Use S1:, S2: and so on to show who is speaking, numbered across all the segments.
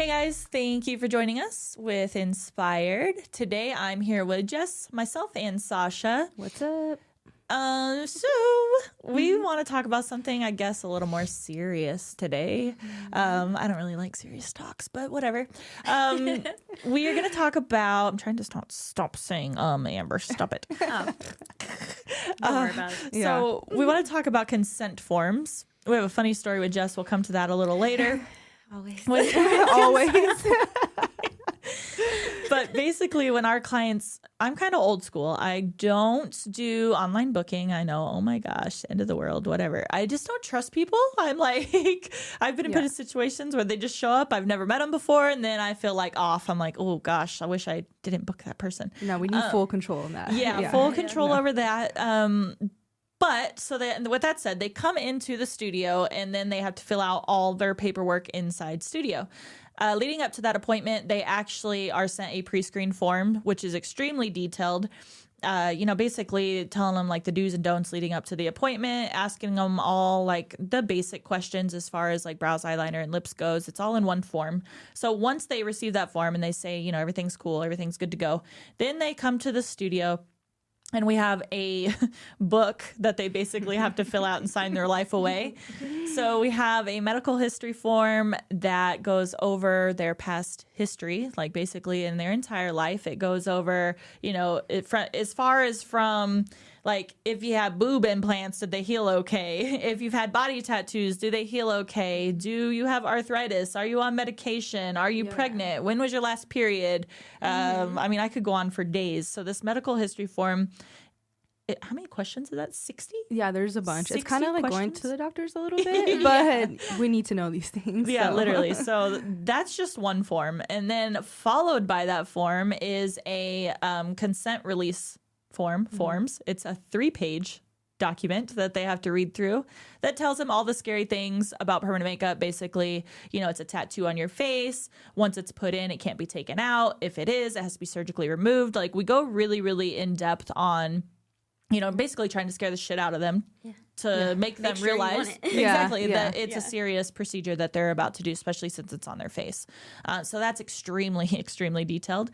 S1: Hey guys, thank you for joining us with Inspired. Today I'm here with Jess, myself, and Sasha.
S2: What's up?
S1: So we want to talk about something, I guess, a little more serious today. I don't really like serious talks, but whatever. We are going to talk about, I'm trying to stop saying, Amber, stop it.
S3: Don't worry about it.
S1: So we want to talk about consent forms. We have a funny story with Jess. We'll come to that a little later.
S3: Always.
S2: Always.
S1: But basically, when our clients, I'm kind of old school. I don't do online booking. I know, oh my gosh, end of the world, whatever. I just don't trust people. I'm like, I've been in situations where they just show up. I've never met them before. And then I feel like off. I'm like, oh gosh, I wish I didn't book that person.
S2: No, we need full control on that.
S1: Full control over that. But so that, with that said, they come into the studio and then they have to fill out all their paperwork inside studio. Leading up to that appointment, they actually are sent a pre-screen form, which is extremely detailed. Basically telling them like the do's and don'ts leading up to the appointment, asking them all like the basic questions as far as like brows, eyeliner, and lips goes. It's all in one form. So once they receive that form and they say, everything's cool, everything's good to go, then they come to the studio. And we have a book that they basically have to fill out and sign their life away. So we have a medical history form that goes over their past history, like basically in their entire life. It goes over, as far as from like if you have boob implants, did they heal okay? If you've had body tattoos, do they heal okay? Do you have arthritis? Are you on medication? Are you pregnant? When was your last period? I could go on for days. So this medical history form, how many questions is that? 60?
S2: Yeah, there's a bunch. It's kind of like going to the doctors a little bit, but we need to know these things.
S1: Yeah, literally. So that's just one form. And then followed by that form is a consent release forms. It's a 3-page document that they have to read through that tells them all the scary things about permanent makeup. Basically, it's a tattoo on your face. Once it's put in, it can't be taken out. If it is, it has to be surgically removed. Like we go really, really in depth on, basically trying to scare the shit out of them to make them realize exactly that it's a serious procedure that they're about to do, especially since it's on their face. So that's extremely, extremely detailed.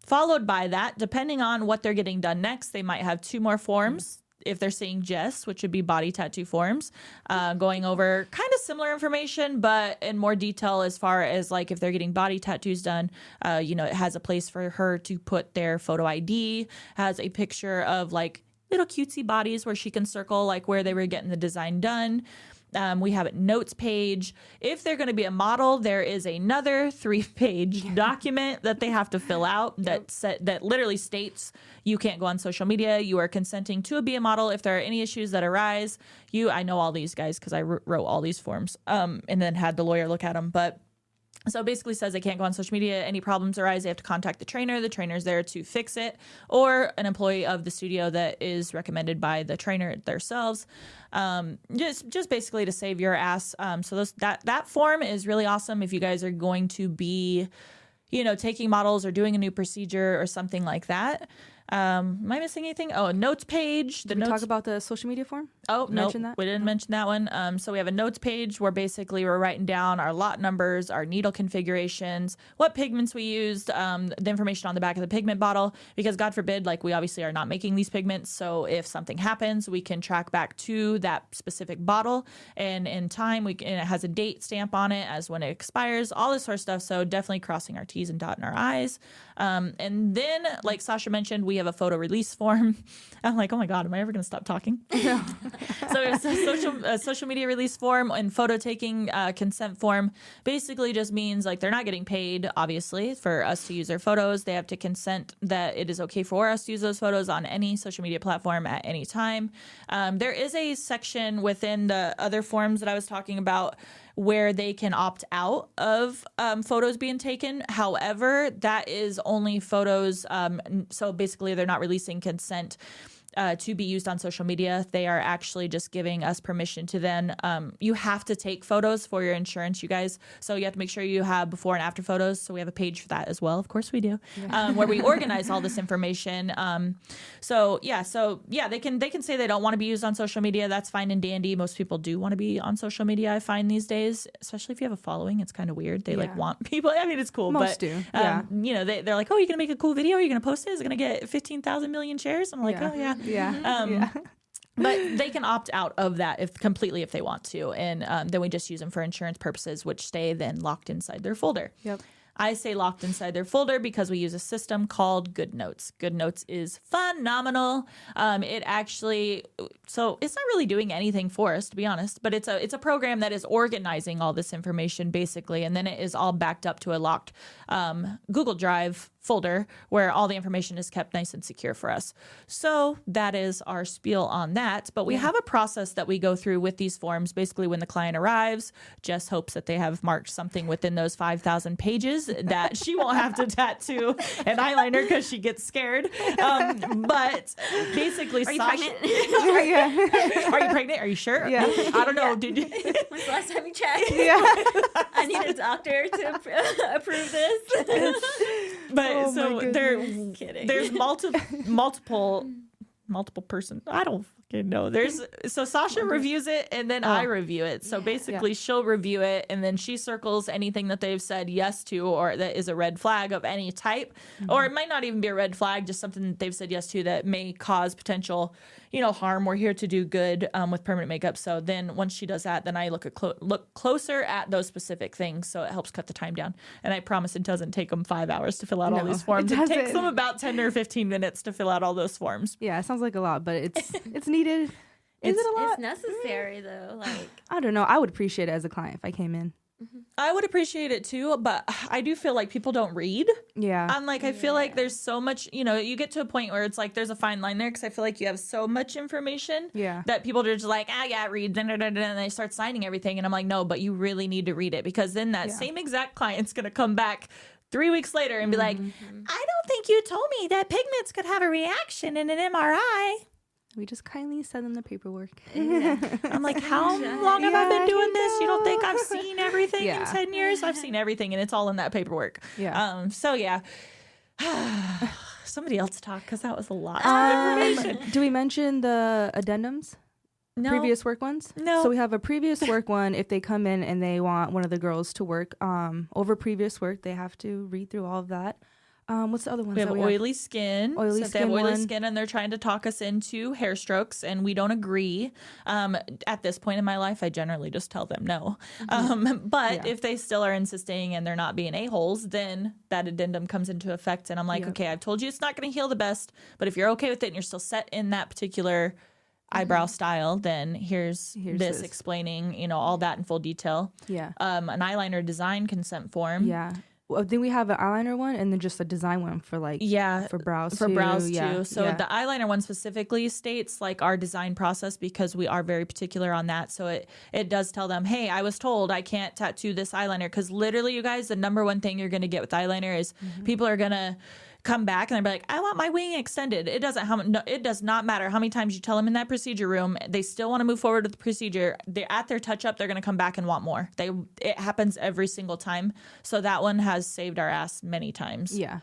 S1: Followed by that, depending on what they're getting done next, they might have 2 more forms. If they're seeing Jess, which would be body tattoo forms, going over kind of similar information, but in more detail as far as like if they're getting body tattoos done, it has a place for her to put their photo ID, has a picture of like little cutesy bodies where she can circle like where they were getting the design done. We have a notes page. If they're going to be a model, there is another 3-page document that they have to fill out that literally states you can't go on social media. You are consenting to be a model. If there are any issues that arise, I know all these guys because I wrote all these forms and then had the lawyer look at them. But so it basically says they can't go on social media. Any problems arise, they have to contact the trainer. The trainer's there to fix it, or an employee of the studio that is recommended by the trainer themselves. Just basically to save your ass. So that form is really awesome if you guys are going to be, taking models or doing a new procedure or something like that. Am I missing anything? Oh, a notes page.
S2: Did we talk about the social media form?
S1: Oh, no, we didn't mention that one. So we have a notes page where basically we're writing down our lot numbers, our needle configurations, what pigments we used, the information on the back of the pigment bottle, because God forbid, like we obviously are not making these pigments. So if something happens, we can track back to that specific bottle and in time, and it has a date stamp on it as when it expires, all this sort of stuff. So definitely crossing our T's and dotting our I's. And then, like Sasha mentioned, we have a photo release form. I'm like, oh my God, am I ever going to stop talking? So it's a social media release form and photo taking consent form. Basically just means like they're not getting paid, obviously, for us to use their photos. They have to consent that it is okay for us to use those photos on any social media platform at any time. There is a section within the other forms that I was talking about where they can opt out of photos being taken. However, that is only photos. So basically, they're not releasing consent to be used on social media. They are actually just giving us permission to then, you have to take photos for your insurance, you guys. So you have to make sure you have before and after photos. So we have a page for that as well. Of course we do, where we organize all this information. So they can say they don't want to be used on social media. That's fine and dandy. Most people do want to be on social media, I find these days, especially if you have a following. It's kind of weird. They like want people. I mean, it's cool,
S2: most
S1: but
S2: do.
S1: You know, they're like, oh, you're gonna make a cool video. You're gonna post it. Is it gonna get 15,000 million shares? I'm like, oh yeah.
S2: Yeah.
S1: But they can opt out of that if they want to. And then we just use them for insurance purposes, which stay then locked inside their folder.
S2: Yep.
S1: I say locked inside their folder because we use a system called GoodNotes. GoodNotes is phenomenal. It actually, so it's not really doing anything for us, to be honest, but it's a program that is organizing all this information basically, and then it is all backed up to a locked Google Drive folder where all the information is kept nice and secure for us. So that is our spiel on that. But we have a process that we go through with these forms. Basically, when the client arrives, Jess hopes that they have marked something within those 5,000 pages that she won't have to tattoo an eyeliner because she gets scared. But basically,
S3: Are you
S1: Sasha,
S3: pregnant?
S1: are you pregnant? Are you sure?
S2: Yeah.
S1: I don't know. Did you?
S3: When's the last time you checked?
S2: Yeah.
S3: I need a doctor to approve this.
S1: But
S2: Oh
S1: so
S2: my
S3: Kidding.
S1: there's multiple person. I don't fucking know. So Sasha reviews it and then I review it. So basically she'll review it and then she circles anything that they've said yes to or that is a red flag of any type. Or it might not even be a red flag, just something that they've said yes to that may cause potential, harm. We're here to do good with permanent makeup. So then once she does that, then I look closer at those specific things. So it helps cut the time down. And I promise it doesn't take them 5 hours to fill out all these forms. It takes them about 10 or 15 minutes to fill out all those forms.
S2: Yeah, it sounds like a lot, but it's needed. Is it a lot?
S3: It's necessary though. Like,
S2: I don't know. I would appreciate it as a client if I came in.
S1: I would appreciate it too, but I do feel like people don't read.
S2: Yeah.
S1: I'm like, I feel like there's so much, you get to a point where it's like there's a fine line there because I feel like you have so much information that people are just like, read, and they start signing everything. And I'm like, no, but you really need to read it because then that same exact client's going to come back 3 weeks later and be like, I don't think you told me that pigments could have a reaction in an MRI.
S2: We just kindly send them the paperwork.
S1: I'm like, how long have I been doing this? You don't think I've seen everything in 10 years? I've seen everything, and it's all in that paperwork.
S2: Yeah.
S1: Somebody else talk, because that was a lot of information.
S2: Do we mention the addendums?
S1: No.
S2: Previous work ones?
S1: No.
S2: So we have a previous work one. If they come in and they want one of the girls to work over previous work, they have to read through all of that. What's the other ones?
S1: We have oily skin.
S2: Oily
S1: so if they
S2: skin
S1: have oily
S2: one.
S1: skin and they're trying to talk us into hair strokes and we don't agree. At this point in my life, I generally just tell them no. But if they still are insisting and they're not being a-holes, then that addendum comes into effect. And I'm like, okay, I've told you it's not going to heal the best, but if you're okay with it and you're still set in that particular eyebrow style, then here's this explaining, all that in full detail.
S2: Yeah.
S1: An eyeliner design consent form.
S2: Yeah. Well, then we have an eyeliner one and then just a design one for for brows
S1: for
S2: too.
S1: brows too.
S2: Yeah.
S1: So the eyeliner one specifically states like our design process because we are very particular on that. So it does tell them, hey, I was told I can't tattoo this eyeliner because literally, you guys, the number one thing you're going to get with eyeliner is people are going to come back and they'll be like, I want my wing extended. It does not matter how many times you tell them in that procedure room, they still want to move forward with the procedure. They're at their touch up, they're going to come back and want more. It happens every single time. So that one has saved our ass many times.
S2: Yeah.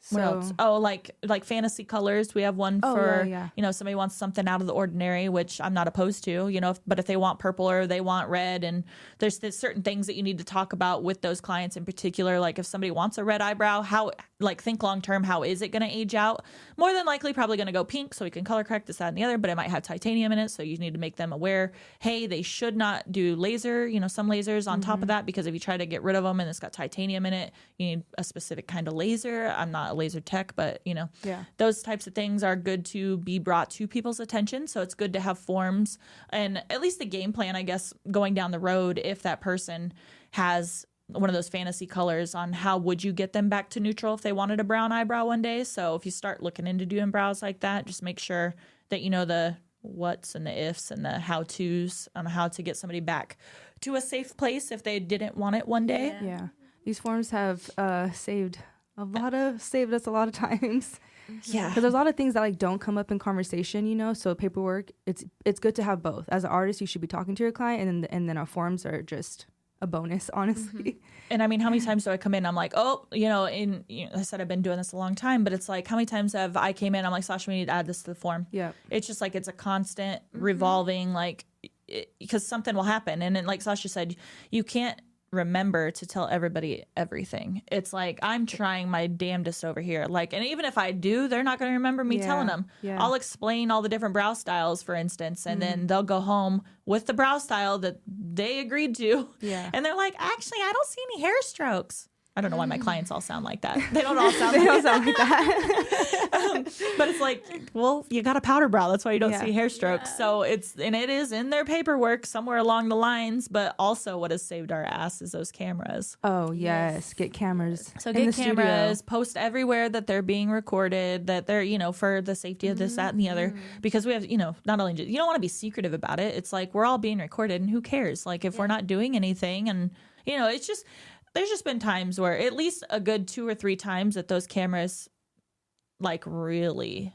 S1: What else? Oh, like fantasy colors. We have one for,
S2: yeah.
S1: Somebody wants something out of the ordinary, which I'm not opposed to, but if they want purple or they want red, and there's certain things that you need to talk about with those clients in particular. Like if somebody wants a red eyebrow, think long term, how is it going to age out? More than likely, probably going to go pink so we can color correct this, that, and the other, but it might have titanium in it. So you need to make them aware, hey, they should not do laser, some lasers on top of that, because if you try to get rid of them and it's got titanium in it, you need a specific kind of laser. I'm not a laser tech, but those types of things are good to be brought to people's attention. So it's good to have forms and at least the game plan, I guess, going down the road if that person has one of those fantasy colors on how would you get them back to neutral if they wanted a brown eyebrow one day. So if you start looking into doing brows like that, just make sure that you know the what's and the ifs and the how-tos on how to get somebody back to a safe place if they didn't want it one day.
S2: Yeah. These forms have saved us a lot of times.
S1: Yeah.
S2: Because there's a lot of things that like don't come up in conversation, you know. So paperwork, it's good to have both. As an artist, you should be talking to your client, and then our forms are just a bonus, honestly.
S1: And I mean, how many times do I come in? I'm like, oh, I said I've been doing this a long time, but it's like, how many times have I came in? I'm like, Sasha, we need to add this to the form.
S2: Yeah.
S1: It's just like, it's a constant revolving, like, because something will happen. And then, like Sasha said, you can't remember to tell everybody everything. It's like, I'm trying my damnedest over here. Like, and even if I do, they're not going to remember me telling them.
S2: Yeah.
S1: I'll explain all the different brow styles, for instance, and then they'll go home with the brow style that they agreed to.
S2: Yeah.
S1: And they're like, actually, I don't see any hair strokes. I don't know why my clients all sound like that. They don't all sound
S2: They
S1: like
S2: don't sound like that.
S1: but it's like, well, you got a powder brow. That's why you don't
S2: Yeah.
S1: see hair strokes. So it is in their paperwork somewhere along the lines. But also, what has saved our ass is those cameras.
S2: Oh yes, get cameras.
S1: So
S2: in
S1: get
S2: the
S1: cameras,
S2: studio.
S1: post everywhere that they're being recorded, that they're, for the safety of this, that, and the other. Because we have, not only you don't want to be secretive about it. It's like, we're all being recorded, and who cares? Like, if we're not doing anything, and it's just. There's just been times where at least a good 2 or 3 times that those cameras like really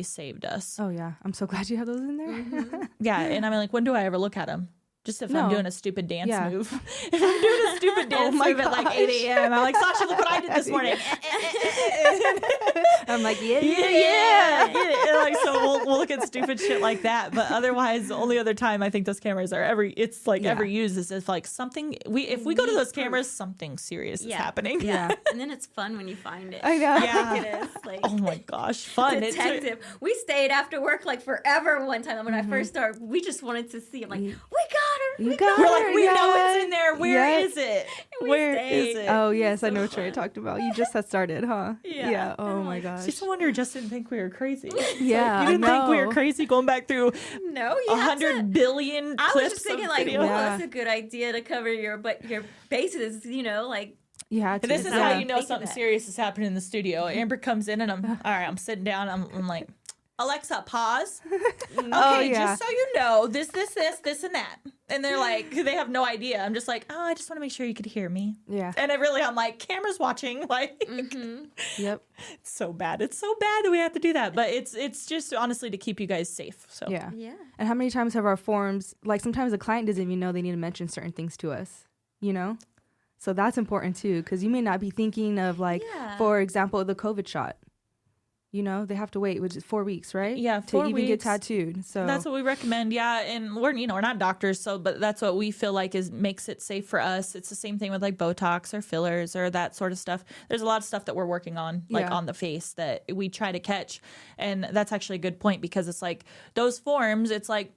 S1: saved us.
S2: Oh yeah, I'm so glad you have those in there.
S1: Yeah, and I mean, like, when do I ever look at them? Just if I'm
S2: No.
S1: doing a stupid dance
S2: Yeah.
S1: move. If I'm doing a stupid dance
S2: my
S1: move at like
S2: gosh.
S1: 8 a.m., I'm like, Sasha, look what I did this morning.
S2: I'm like, yeah.
S1: And like, so we'll look at stupid shit like that. But otherwise, the only other time I think those cameras are ever used is if like something, if we go to those cameras, something serious is happening.
S2: Yeah.
S3: And then it's fun when you find it.
S2: I know.
S1: Yeah.
S3: It is like
S1: Oh my gosh, fun.
S3: detective. We stayed after work like forever one time. When I first started, we just wanted to see. I'm like, we got her.
S2: You got
S1: We're
S2: her.
S1: like, we know
S2: yes.
S1: it's in there. Where is
S2: Yes.
S1: it? Where is
S3: stayed.
S1: it?
S2: Oh yes, I know what you're talking about. You just had started, huh?
S3: Yeah.
S2: Oh my gosh.
S1: Just wonder, just didn't think we were crazy.
S2: Yeah.
S1: You didn't
S2: I
S1: think we were
S2: know.
S1: crazy going back through
S3: No, you have to.
S1: 100 billion
S3: I was
S1: clips
S3: just thinking
S1: of
S3: like,
S1: video.
S3: well,
S2: Yeah.
S3: that's a good idea to cover your bases. Like
S2: You had to.
S1: And this is
S3: Yeah.
S1: how you know
S3: Think of
S1: something
S3: that.
S1: serious is happening in the studio. Amber comes in and I'm all right. I'm sitting down. I'm like, Alexa, pause. Okay,
S2: yeah.
S1: just so you know, this, and that. And they're like, they have no idea. I'm just like, oh, I just want to make sure you could hear me.
S2: Yeah.
S1: And I'm like, camera's watching. Like,
S2: Yep.
S1: it's so bad. It's so bad that we have to do that. But it's just honestly to keep you guys safe. So
S2: Yeah.
S3: yeah.
S2: And how many times have our forms, like sometimes the client doesn't even know they need to mention certain things to us, So that's important too, because you may not be thinking of like,
S3: Yeah.
S2: for example, the COVID shot. They have to wait, which is 4 weeks, right?
S1: Yeah,
S2: to
S1: 4
S2: even get
S1: weeks.
S2: tattooed. So
S1: that's what we recommend. Yeah. And we're not doctors. But that's what we feel like makes it safe for us. It's the same thing with like Botox or fillers or that sort of stuff. There's a lot of stuff that we're working on, like
S2: Yeah.
S1: on the face that we try to catch. And that's actually a good point because it's like those forms, it's like,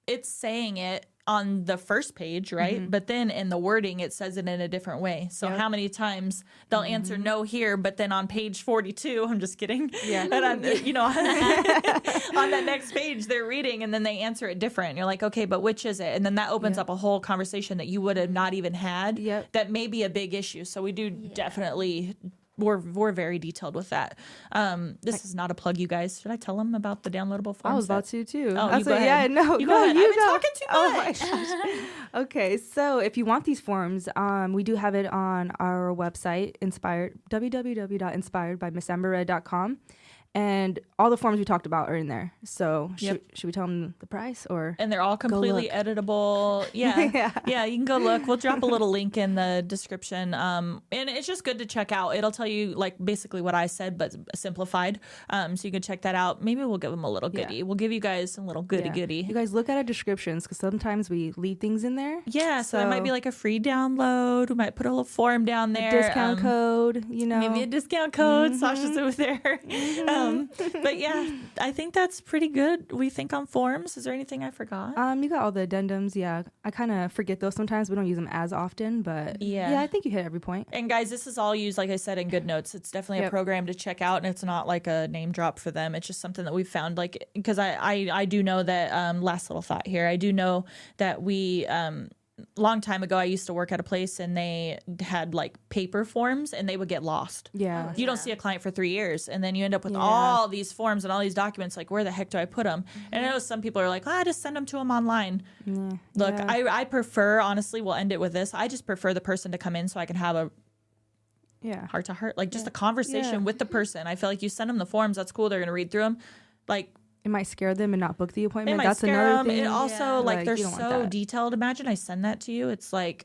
S1: it's saying it on the first page, right? But then in the wording, it says it in a different way. So
S2: Yep.
S1: how many times they'll answer no here, but then on page 42, I'm just kidding.
S2: Yeah.
S1: And on, on that next page, they're reading and then they answer it different. You're like, okay, but which is it? And then that opens up a whole conversation that you would have not even had.
S2: Yep.
S1: That may be a big issue. So we do definitely. We're very detailed with that. This is not a plug, you guys. Should I tell them about the downloadable forms?
S2: I was about to too.
S1: Oh,
S2: I
S1: you
S2: said,
S1: go ahead.
S2: yeah, no,
S1: You
S2: go
S1: go ahead.
S2: You
S1: I've been
S2: go.
S1: talking too
S2: Oh my
S1: much.
S2: gosh. Okay, so if you want these forms, we do have it on our website, www.inspiredbymissamberred.com. And all the forms we talked about are in there. So should we tell them the price or?
S1: And they're all completely
S2: look.
S1: editable. Yeah.
S2: Yeah.
S1: You can go look. We'll drop a little link in the description. And it's just good to check out. It'll tell you like basically what I said, but simplified. So you can check that out. Maybe we'll give them a little goodie.
S2: Yeah.
S1: We'll give you guys some little
S2: Yeah.
S1: goodie.
S2: You guys look at our descriptions because sometimes we leave things in there.
S1: Yeah, so it might be like a free download. We might put a little form down there.
S2: Discount code,
S1: Maybe a discount code. Sasha's over there. But yeah, I think that's pretty good. We think on forms. Is there anything I forgot?
S2: You got all the addendums. Yeah, I kind of forget those sometimes. We don't use them as often, but
S1: Yeah.
S2: I think you hit every point.
S1: And guys, this is all used, like I said, in GoodNotes. It's definitely a
S2: Yep.
S1: program to check out, and it's not like a name drop for them. It's just something that we found, like, because I do know that, last little thought here, I do know that we, long time ago, I used to work at a place and they had like paper forms and they would get lost.
S2: Yeah.
S1: You don't see a client for 3 years, and then you end up with
S2: Yeah.
S1: all these forms and all these documents. Like, where the heck do I put them? And I know some people are like, just send them to them online. Look,
S2: Yeah.
S1: I prefer, honestly, we'll end it with this. I just prefer the person to come in so I can have heart to heart, like just a conversation with the person. I feel like you send them the forms, that's cool, they're gonna read through them. Like,
S2: it might scare them and not book the appointment.
S1: it might
S2: That's
S1: scare
S2: another
S1: them.
S2: thing.
S1: It also like they're
S2: you don't want
S1: so
S2: that.
S1: detailed. Imagine I send that to you, it's like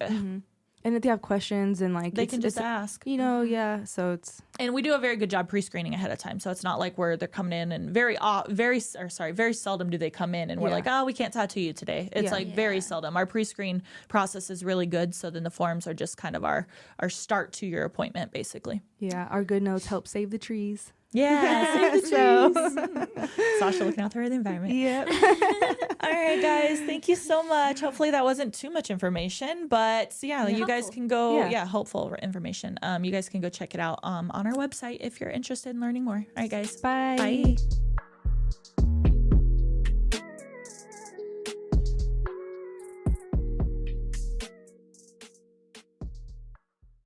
S2: And if they have questions and like
S1: they can just ask,
S2: you know. So it's,
S1: and we do a very good job pre-screening ahead of time, so it's not like where they're coming in and very seldom do they come in and we're like, oh, we can't tattoo you today. It's like very seldom. Our pre-screen process is really good, so then the forms are just kind of our start to your appointment, basically.
S2: our good notes help save the trees.
S1: Yeah, save the trees. Sasha looking out there the environment.
S2: Yep.
S1: All right, guys, thank you so much. Hopefully that wasn't too much information, but you guys can go, helpful information. You guys can go check it out on our website if you're interested in learning more. All right, guys.
S2: Bye.
S1: Bye.